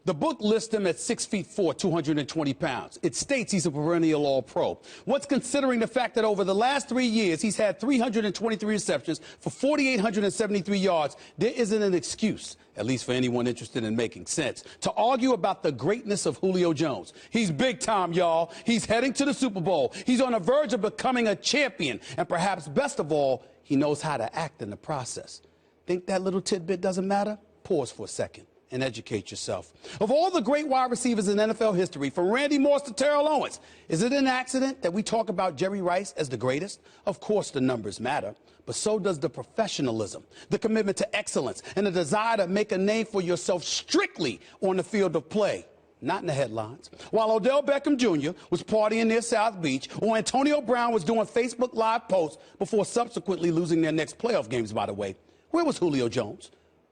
The book lists him at 6'4", 220 pounds. It states he's a perennial All-Pro. What's considering the fact that over the last 3 years, he's had 323 receptions for 4,873 yards, there isn't an excuse, at least for anyone interested in making sense, to argue about the greatness of Julio Jones. He's big time, y'all. He's heading to the Super Bowl. He's on the verge of becoming a champion. And perhaps best of all, he knows how to act in the process. Think that little tidbit doesn't matter? Pause for a second and educate yourself. Of all the great wide receivers in NFL history, from Randy Moss to Terrell Owens, is it an accident that we talk about Jerry Rice as the greatest? Of course the numbers matter, but so does the professionalism, the commitment to excellence, and the desire to make a name for yourself strictly on the field of play, not in the headlines. While Odell Beckham Jr. was partying near South Beach, or Antonio Brown was doing Facebook Live posts before subsequently losing their next playoff games, by the way, where was Julio Jones?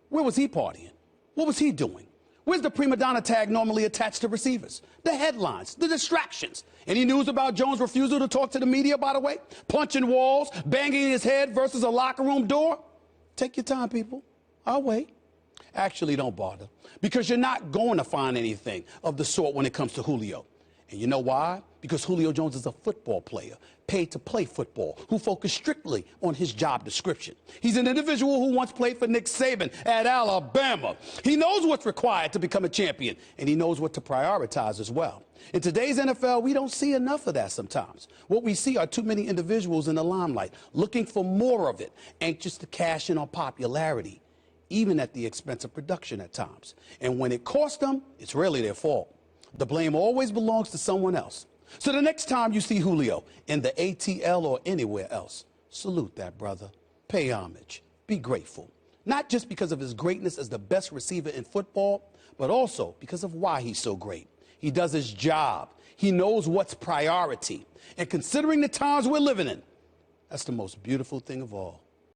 Where was he partying? What was he doing? Where's the prima donna tag normally attached to receivers? The headlines, the distractions. Any news about Jones' refusal to talk to the media, by the way? Punching walls, banging his head versus a locker room door? Take your time, people. I'll wait. Actually, don't bother, because you're not going to find anything of the sort when it comes to Julio. And you know why? Because Julio Jones is a football player, paid to play football, who focused strictly on his job description. He's an individual who once played for Nick Saban at Alabama. He knows what's required to become a champion, and he knows what to prioritize as well. In today's NFL, we don't see enough of that sometimes. What we see are too many individuals in the limelight, looking for more of it, anxious to cash in on popularity, even at the expense of production at times. And when it costs them, it's rarely their fault. The blame always belongs to someone else. So the next time you see Julio in the ATL or anywhere else, salute that brother, pay homage, be grateful. Not just because of his greatness as the best receiver in football, but also because of why he's so great. He does his job. He knows what's priority. And considering the times we're living in, that's the most beautiful thing of all.